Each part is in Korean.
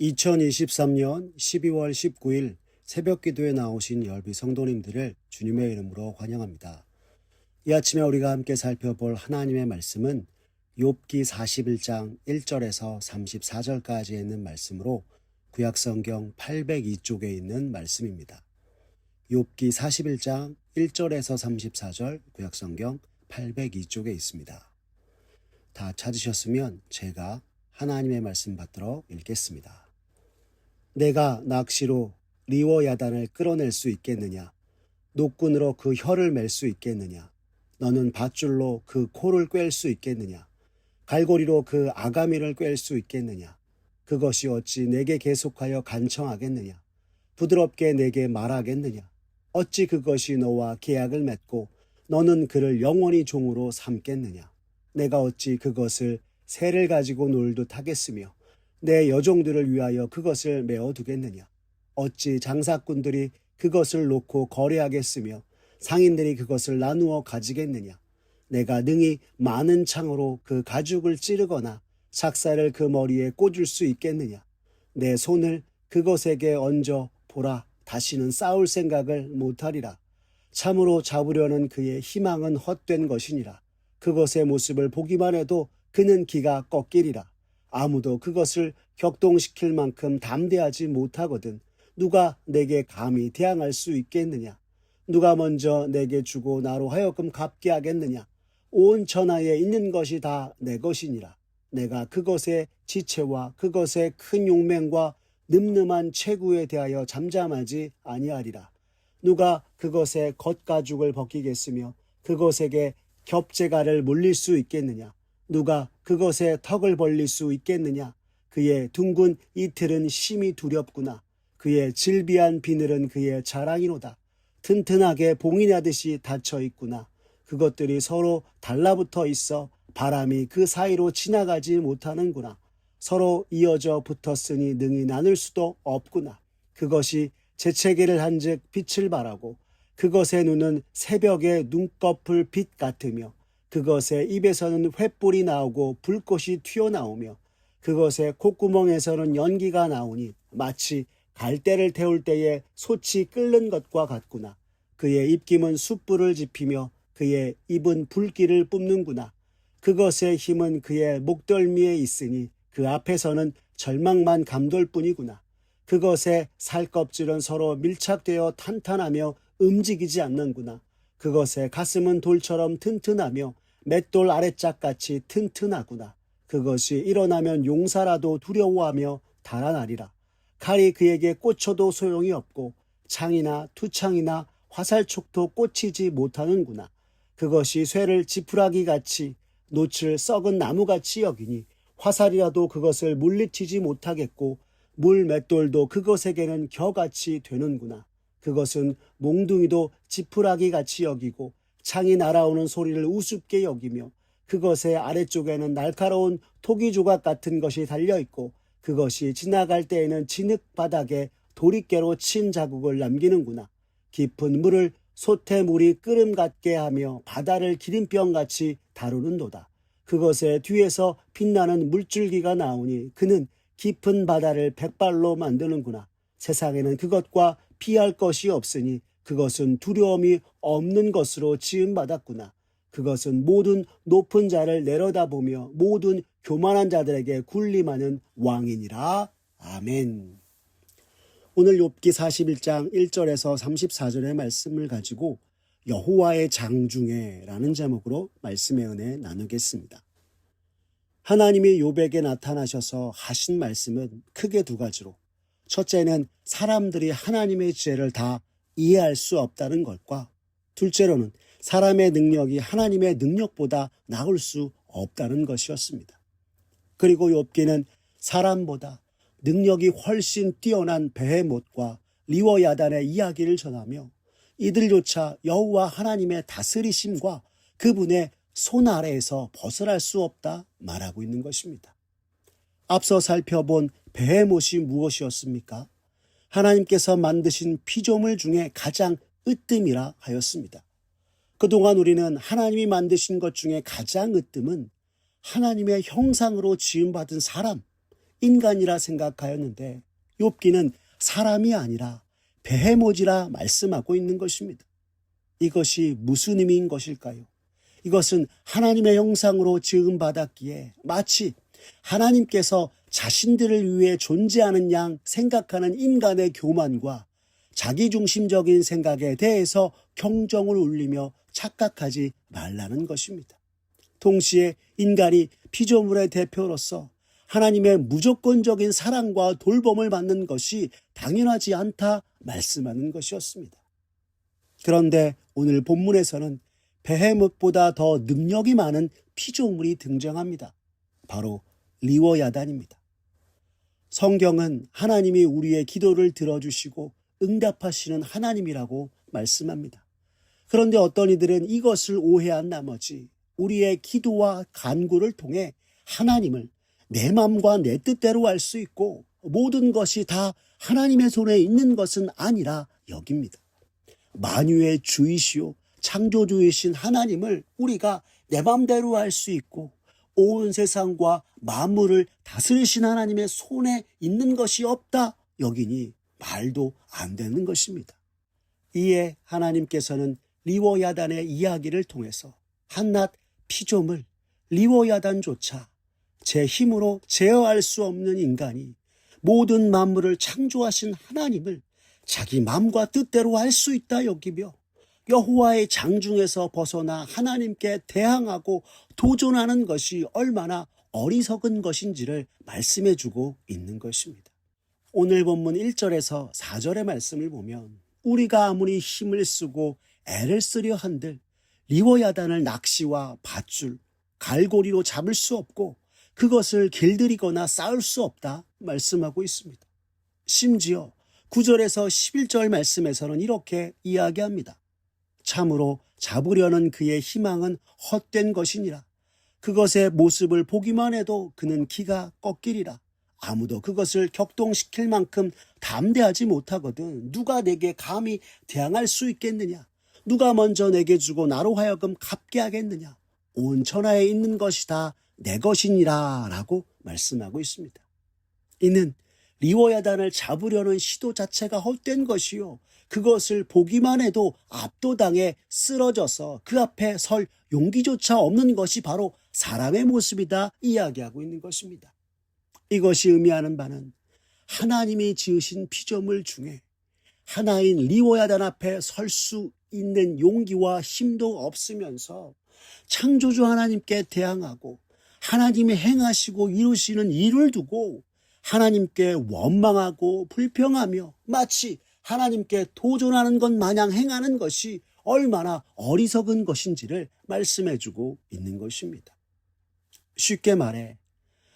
2023년 12월 19일 새벽 기도에 나오신 열비 성도님들을 주님의 이름으로 환영합니다. 이 아침에 우리가 함께 살펴볼 하나님의 말씀은 욥기 41장 1절에서 34절까지 있는 말씀으로 구약성경 802쪽에 있는 말씀입니다. 욥기 41장 1절에서 34절 구약성경 802쪽에 있습니다. 다 찾으셨으면 제가 하나님의 말씀 받들어 읽겠습니다. 내가 낚시로 리워야단을 끌어낼 수 있겠느냐? 노끈으로 그 혀를 맬 수 있겠느냐? 너는 밧줄로 그 코를 꿰일 수 있겠느냐? 갈고리로 그 아가미를 꿰일 수 있겠느냐? 그것이 어찌 내게 계속하여 간청하겠느냐? 부드럽게 내게 말하겠느냐? 어찌 그것이 너와 계약을 맺고 너는 그를 영원히 종으로 삼겠느냐? 내가 어찌 그것을 새를 가지고 놀듯 하겠으며 내 여종들을 위하여 그것을 메어두겠느냐? 어찌 장사꾼들이 그것을 놓고 거래하겠으며 상인들이 그것을 나누어 가지겠느냐? 내가 능히 많은 창으로 그 가죽을 찌르거나 삭사를 그 머리에 꽂을 수 있겠느냐? 내 손을 그것에게 얹어 보라, 다시는 싸울 생각을 못하리라. 참으로 잡으려는 그의 희망은 헛된 것이니라. 그것의 모습을 보기만 해도 그는 기가 꺾이리라. 아무도 그것을 격동시킬 만큼 담대하지 못하거든 누가 내게 감히 대항할 수 있겠느냐? 누가 먼저 내게 주고 나로 하여금 갚게 하겠느냐? 온 천하에 있는 것이 다 내 것이니라. 내가 그것의 지체와 그것의 큰 용맹과 늠름한 체구에 대하여 잠잠하지 아니하리라. 누가 그것의 겉가죽을 벗기겠으며 그것에게 겹재가를 물릴 수 있겠느냐? 누가 그것의 턱을 벌릴 수 있겠느냐? 그의 둥근 이틀은 심히 두렵구나. 그의 질비한 비늘은 그의 자랑이로다. 튼튼하게 봉인하듯이 닫혀 있구나. 그것들이 서로 달라붙어 있어 바람이 그 사이로 지나가지 못하는구나. 서로 이어져 붙었으니 능히 나눌 수도 없구나. 그것이 재채기를 한즉 빛을 발하고 그것의 눈은 새벽의 눈꺼풀 빛 같으며 그것의 입에서는 횃불이 나오고 불꽃이 튀어나오며 그것의 콧구멍에서는 연기가 나오니 마치 갈대를 태울 때에 솥이 끓는 것과 같구나. 그의 입김은 숯불을 지피며 그의 입은 불길을 뿜는구나. 그것의 힘은 그의 목덜미에 있으니 그 앞에서는 절망만 감돌 뿐이구나. 그것의 살껍질은 서로 밀착되어 탄탄하며 움직이지 않는구나. 그것의 가슴은 돌처럼 튼튼하며 맷돌 아래짝같이 튼튼하구나. 그것이 일어나면 용사라도 두려워하며 달아나리라. 칼이 그에게 꽂혀도 소용이 없고 창이나 투창이나 화살촉도 꽂히지 못하는구나. 그것이 쇠를 지푸라기같이 놋을 썩은 나무같이 여기니 화살이라도 그것을 물리치지 못하겠고 물 맷돌도 그것에게는 겨같이 되는구나. 그것은 몽둥이도 지푸라기같이 여기고 창이 날아오는 소리를 우습게 여기며 그것의 아래쪽에는 날카로운 토기 조각 같은 것이 달려있고 그것이 지나갈 때에는 진흙 바닥에 도리깨로 친 자국을 남기는구나. 깊은 물을 솥에물이 끓음 같게 하며 바다를 기린병같이 다루는도다. 그것의 뒤에서 빛나는 물줄기가 나오니 그는 깊은 바다를 백발로 만드는구나. 세상에는 그것과 피할 것이 없으니 그것은 두려움이 없는 것으로 지음받았구나. 그것은 모든 높은 자를 내려다보며 모든 교만한 자들에게 군림하는 왕이니라. 아멘. 오늘 욥기 41장 1절에서 34절의 말씀을 가지고 여호와의 장중에라는 제목으로 말씀의 은혜 나누겠습니다. 하나님이 욥에게 나타나셔서 하신 말씀은 크게 두 가지로, 첫째는 사람들이 하나님의 지혜를 다 이해할 수 없다는 것과 둘째로는 사람의 능력이 하나님의 능력보다 나을 수 없다는 것이었습니다. 그리고 욥기는 사람보다 능력이 훨씬 뛰어난 베헤못과 리워야단의 이야기를 전하며 이들조차 여호와 하나님의 다스리심과 그분의 손 아래에서 벗어날 수 없다 말하고 있는 것입니다. 앞서 살펴본 베헤못이 무엇이었습니까? 하나님께서 만드신 피조물 중에 가장 으뜸이라 하였습니다. 그동안 우리는 하나님이 만드신 것 중에 가장 으뜸은 하나님의 형상으로 지음받은 사람, 인간이라 생각하였는데 욥기는 사람이 아니라 베헤모지라 말씀하고 있는 것입니다. 이것이 무슨 의미인 것일까요? 이것은 하나님의 형상으로 지음받았기에 마치 하나님께서 자신들을 위해 존재하는 양 생각하는 인간의 교만과 자기중심적인 생각에 대해서 경종을 울리며 착각하지 말라는 것입니다. 동시에 인간이 피조물의 대표로서 하나님의 무조건적인 사랑과 돌봄을 받는 것이 당연하지 않다 말씀하는 것이었습니다. 그런데 오늘 본문에서는 베헤못보다 더 능력이 많은 피조물이 등장합니다. 바로 리워야단입니다. 성경은 하나님이 우리의 기도를 들어주시고 응답하시는 하나님이라고 말씀합니다. 그런데 어떤 이들은 이것을 오해한 나머지 우리의 기도와 간구를 통해 하나님을 내 마음과 내 뜻대로 알 수 있고 모든 것이 다 하나님의 손에 있는 것은 아니라 여깁니다. 만유의 주이시오 창조주이신 하나님을 우리가 내 마음대로 알 수 있고 온 세상과 만물을 다스리신 하나님의 손에 있는 것이 없다 여기니 말도 안 되는 것입니다. 이에 하나님께서는 리워야단의 이야기를 통해서 한낱 피조물 리워야단조차 제 힘으로 제어할 수 없는 인간이 모든 만물을 창조하신 하나님을 자기 마음과 뜻대로 알 수 있다 여기며 여호와의 장중에서 벗어나 하나님께 대항하고 도전하는 것이 얼마나 어리석은 것인지를 말씀해주고 있는 것입니다. 오늘 본문 1절에서 4절의 말씀을 보면 우리가 아무리 힘을 쓰고 애를 쓰려 한들 리워야단을 낚시와 밧줄, 갈고리로 잡을 수 없고 그것을 길들이거나 쌓을 수 없다 말씀하고 있습니다. 심지어 9절에서 11절 말씀에서는 이렇게 이야기합니다. 참으로 잡으려는 그의 희망은 헛된 것이니라. 그것의 모습을 보기만 해도 그는 기가 꺾이리라. 아무도 그것을 격동시킬 만큼 담대하지 못하거든 누가 내게 감히 대항할 수 있겠느냐. 누가 먼저 내게 주고 나로 하여금 갚게 하겠느냐. 온 천하에 있는 것이 다 내 것이니라 라고 말씀하고 있습니다. 이는 리워야단을 잡으려는 시도 자체가 헛된 것이요. 그것을 보기만 해도 압도당해 쓰러져서 그 앞에 설 용기조차 없는 것이 바로 사람의 모습이다 이야기하고 있는 것입니다. 이것이 의미하는 바는 하나님이 지으신 피조물 중에 하나인 리워야단 앞에 설 수 있는 용기와 힘도 없으면서 창조주 하나님께 대항하고 하나님이 행하시고 이루시는 일을 두고 하나님께 원망하고 불평하며 마치 하나님께 도전하는 것 마냥 행하는 것이 얼마나 어리석은 것인지를 말씀해주고 있는 것입니다. 쉽게 말해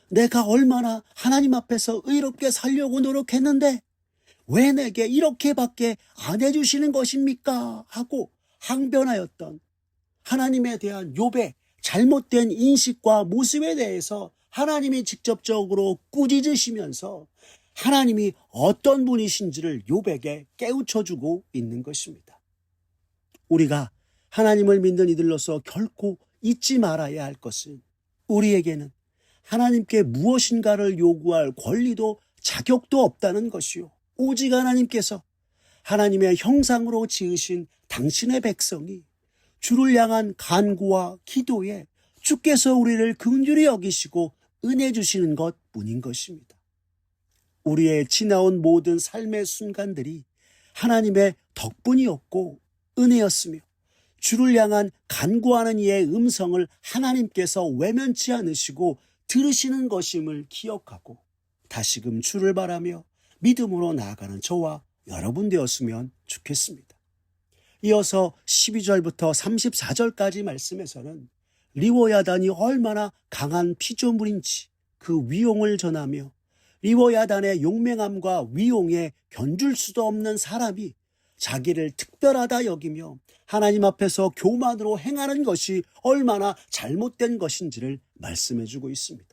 내가 얼마나 하나님 앞에서 의롭게 살려고 노력했는데 왜 내게 이렇게밖에 안 해주시는 것입니까? 하고 항변하였던 하나님에 대한 욥의 잘못된 인식과 모습에 대해서 하나님이 직접적으로 꾸짖으시면서 하나님이 어떤 분이신지를 욥에게 깨우쳐주고 있는 것입니다. 우리가 하나님을 믿는 이들로서 결코 잊지 말아야 할 것은 우리에게는 하나님께 무엇인가를 요구할 권리도 자격도 없다는 것이요. 오직 하나님께서 하나님의 형상으로 지으신 당신의 백성이 주를 향한 간구와 기도에 주께서 우리를 긍휼히 여기시고 은혜 주시는 것뿐인 것입니다. 우리의 지나온 모든 삶의 순간들이 하나님의 덕분이었고 은혜였으며 주를 향한 간구하는 이의 음성을 하나님께서 외면치 않으시고 들으시는 것임을 기억하고 다시금 주를 바라며 믿음으로 나아가는 저와 여러분 되었으면 좋겠습니다. 이어서 12절부터 34절까지 말씀에서는 리워야단이 얼마나 강한 피조물인지 그 위용을 전하며 리워야단의 용맹함과 위용에 견줄 수도 없는 사람이 자기를 특별하다 여기며 하나님 앞에서 교만으로 행하는 것이 얼마나 잘못된 것인지를 말씀해주고 있습니다.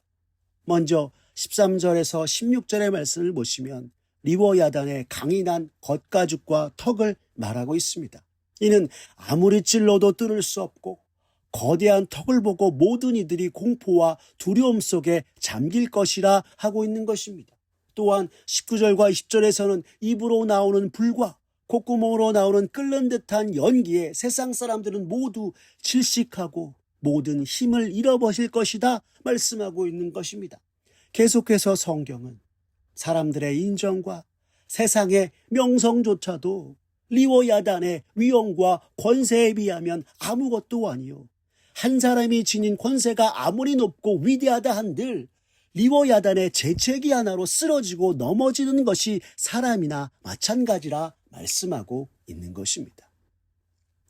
먼저 13절에서 16절의 말씀을 보시면 리워야단의 강인한 겉가죽과 턱을 말하고 있습니다. 이는 아무리 찔러도 뚫을 수 없고 거대한 턱을 보고 모든 이들이 공포와 두려움 속에 잠길 것이라 하고 있는 것입니다. 또한 19절과 20절에서는 입으로 나오는 불과 콧구멍으로 나오는 끓는 듯한 연기에 세상 사람들은 모두 질식하고 모든 힘을 잃어버릴 것이다 말씀하고 있는 것입니다. 계속해서 성경은 사람들의 인정과 세상의 명성조차도 리워야단의 위엄과 권세에 비하면 아무것도 아니요. 한 사람이 지닌 권세가 아무리 높고 위대하다 한들 리워야단의 재채기 하나로 쓰러지고 넘어지는 것이 사람이나 마찬가지라 말씀하고 있는 것입니다.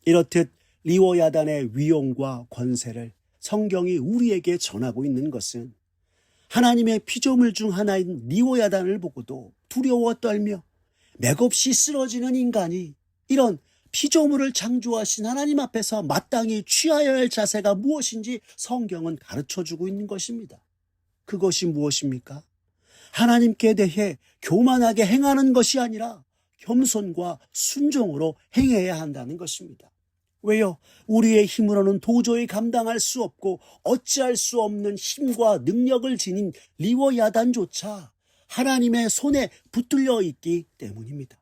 이렇듯 리워야단의 위엄과 권세를 성경이 우리에게 전하고 있는 것은 하나님의 피조물 중 하나인 리워야단을 보고도 두려워 떨며 맥없이 쓰러지는 인간이 이런 피조물을 창조하신 하나님 앞에서 마땅히 취하여야 할 자세가 무엇인지 성경은 가르쳐주고 있는 것입니다. 그것이 무엇입니까? 하나님께 대해 교만하게 행하는 것이 아니라 겸손과 순종으로 행해야 한다는 것입니다. 왜요? 우리의 힘으로는 도저히 감당할 수 없고 어찌할 수 없는 힘과 능력을 지닌 리워야단조차 하나님의 손에 붙들려 있기 때문입니다.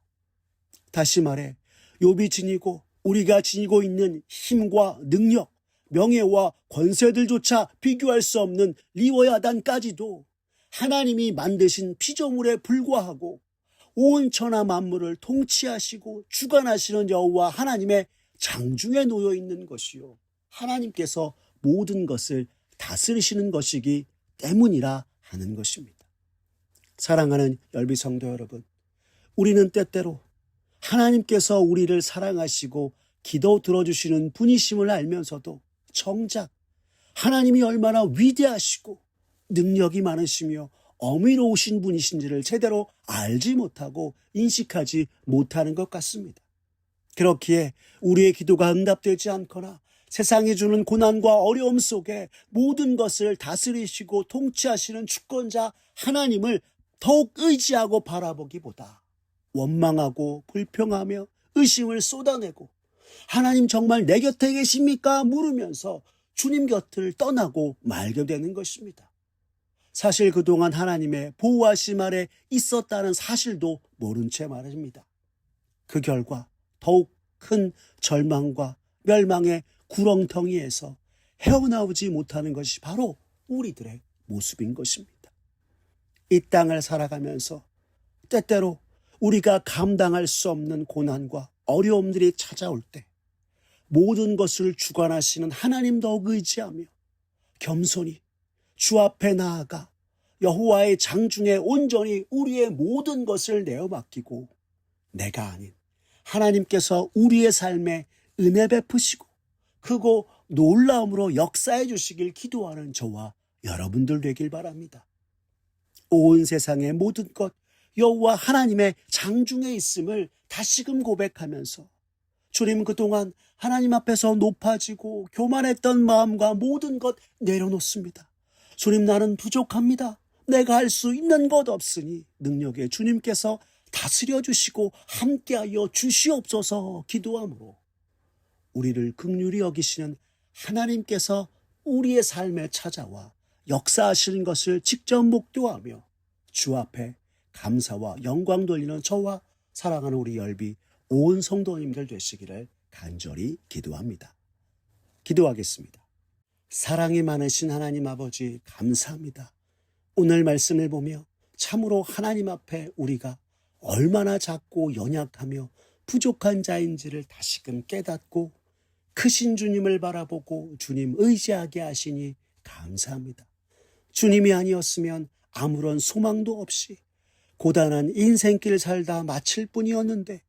다시 말해 욥이 지니고 우리가 지니고 있는 힘과 능력, 명예와 권세들조차 비교할 수 없는 리워야단까지도 하나님이 만드신 피조물에 불과하고 온 천하 만물을 통치하시고 주관하시는 여호와 하나님의 장중에 놓여 있는 것이요. 하나님께서 모든 것을 다스리시는 것이기 때문이라 하는 것입니다. 사랑하는 열비 성도 여러분, 우리는 때때로 하나님께서 우리를 사랑하시고 기도 들어주시는 분이심을 알면서도 정작 하나님이 얼마나 위대하시고 능력이 많으시며 어미로우신 분이신지를 제대로 알지 못하고 인식하지 못하는 것 같습니다. 그렇기에 우리의 기도가 응답되지 않거나 세상이 주는 고난과 어려움 속에 모든 것을 다스리시고 통치하시는 주권자 하나님을 더욱 의지하고 바라보기보다 원망하고 불평하며 의심을 쏟아내고 하나님 정말 내 곁에 계십니까? 물으면서 주님 곁을 떠나고 말게 되는 것입니다. 사실 그동안 하나님의 보호하심 아래 있었다는 사실도 모른 채 말입니다. 그 결과 더욱 큰 절망과 멸망의 구렁텅이에서 헤어나오지 못하는 것이 바로 우리들의 모습인 것입니다. 이 땅을 살아가면서 때때로 우리가 감당할 수 없는 고난과 어려움들이 찾아올 때 모든 것을 주관하시는 하나님 더욱 의지하며 겸손히 주 앞에 나아가 여호와의 장중에 온전히 우리의 모든 것을 내어 맡기고 내가 아닌 하나님께서 우리의 삶에 은혜 베푸시고 크고 놀라움으로 역사해 주시길 기도하는 저와 여러분들 되길 바랍니다. 온 세상의 모든 것 여호와 하나님의 장중에 있음을 다시금 고백하면서 주님 그동안 하나님 앞에서 높아지고 교만했던 마음과 모든 것 내려놓습니다. 주님 나는 부족합니다. 내가 할 수 있는 것 없으니 능력의 주님께서 다스려 주시고 함께하여 주시옵소서 기도함으로 우리를 긍휼히 여기시는 하나님께서 우리의 삶에 찾아와 역사하시는 것을 직접 목도하며 주 앞에 감사와 영광 돌리는 저와 사랑하는 우리 열비 온 성도님들 되시기를 간절히 기도합니다. 기도하겠습니다. 사랑이 많으신 하나님 아버지 감사합니다. 오늘 말씀을 보며 참으로 하나님 앞에 우리가 얼마나 작고 연약하며 부족한 자인지를 다시금 깨닫고 크신 주님을 바라보고 주님 의지하게 하시니 감사합니다. 주님이 아니었으면 아무런 소망도 없이 고단한 인생길 살다 마칠 뿐이었는데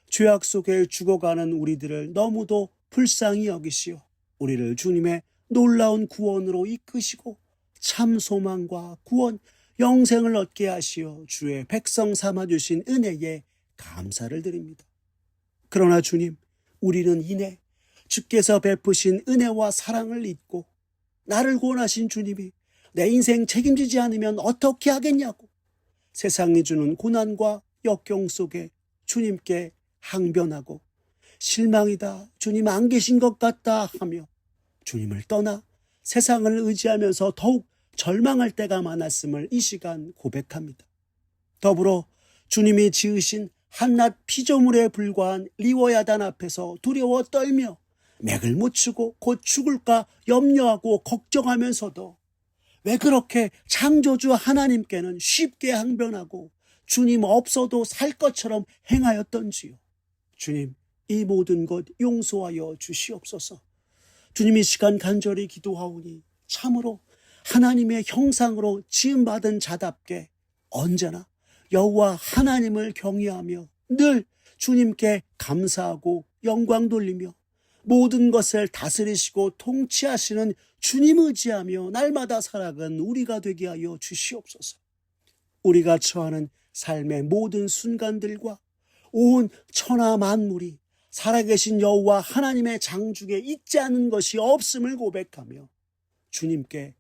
죄악 속에 죽어가는 우리들을 너무도 불쌍히 여기시어 우리를 주님의 놀라운 구원으로 이끄시고 참 소망과 구원, 영생을 얻게 하시어 주의 백성 삼아주신 은혜에 감사를 드립니다. 그러나 주님, 우리는 이내 주께서 베푸신 은혜와 사랑을 잊고 나를 구원하신 주님이 내 인생 책임지지 않으면 어떻게 하겠냐고 세상이 주는 고난과 역경 속에 주님께 항변하고 실망이다, 주님 안 계신 것 같다 하며 주님을 떠나 세상을 의지하면서 더욱 절망할 때가 많았음을 이 시간 고백합니다. 더불어 주님이 지으신 한낱 피조물에 불과한 리워야단 앞에서 두려워 떨며 맥을 못 추고 곧 죽을까 염려하고 걱정하면서도 왜 그렇게 창조주 하나님께는 쉽게 항변하고 주님 없어도 살 것처럼 행하였던지요. 주님, 이 모든 것 용서하여 주시옵소서. 주님, 이 시간 간절히 기도하오니 참으로 하나님의 형상으로 지음받은 자답게 언제나 여호와 하나님을 경외하며 늘 주님께 감사하고 영광 돌리며 모든 것을 다스리시고 통치하시는 주님 의지하며 날마다 살아가는 우리가 되게 하여 주시옵소서. 우리가 처하는 삶의 모든 순간들과 온 천하 만물이 살아계신 여호와 하나님의 장중에 있지 않은 것이 없음을 고백하며 주님께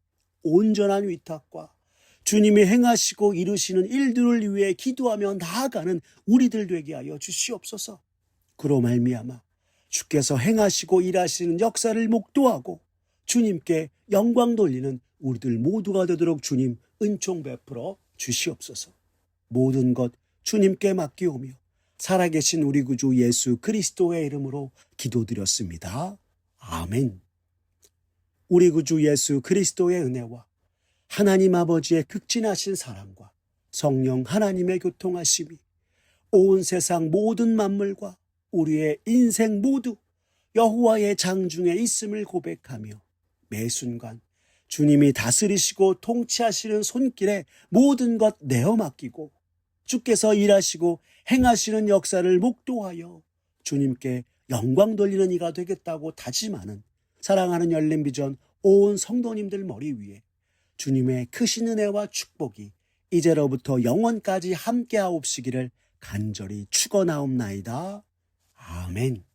온전한 위탁과 주님이 행하시고 이루시는 일들을 위해 기도하며 나아가는 우리들 되게 하여 주시옵소서. 그로 말미암아 주께서 행하시고 일하시는 역사를 목도하고 주님께 영광 돌리는 우리들 모두가 되도록 주님 은총 베풀어 주시옵소서. 모든 것 주님께 맡기오며 살아계신 우리 구주 예수 그리스도의 이름으로 기도드렸습니다. 아멘. 우리 구주 예수 그리스도의 은혜와 하나님 아버지의 극진하신 사랑과 성령 하나님의 교통하심이 온 세상 모든 만물과 우리의 인생 모두 여호와의 장중에 있음을 고백하며 매 순간 주님이 다스리시고 통치하시는 손길에 모든 것 내어 맡기고 주께서 일하시고 행하시는 역사를 목도하여 주님께 영광 돌리는 이가 되겠다고 다짐하는 사랑하는 열린비전 온 성도님들 머리 위에 주님의 크신 은혜와 축복이 이제로부터 영원까지 함께하옵시기를 간절히 축원하옵나이다. 아멘.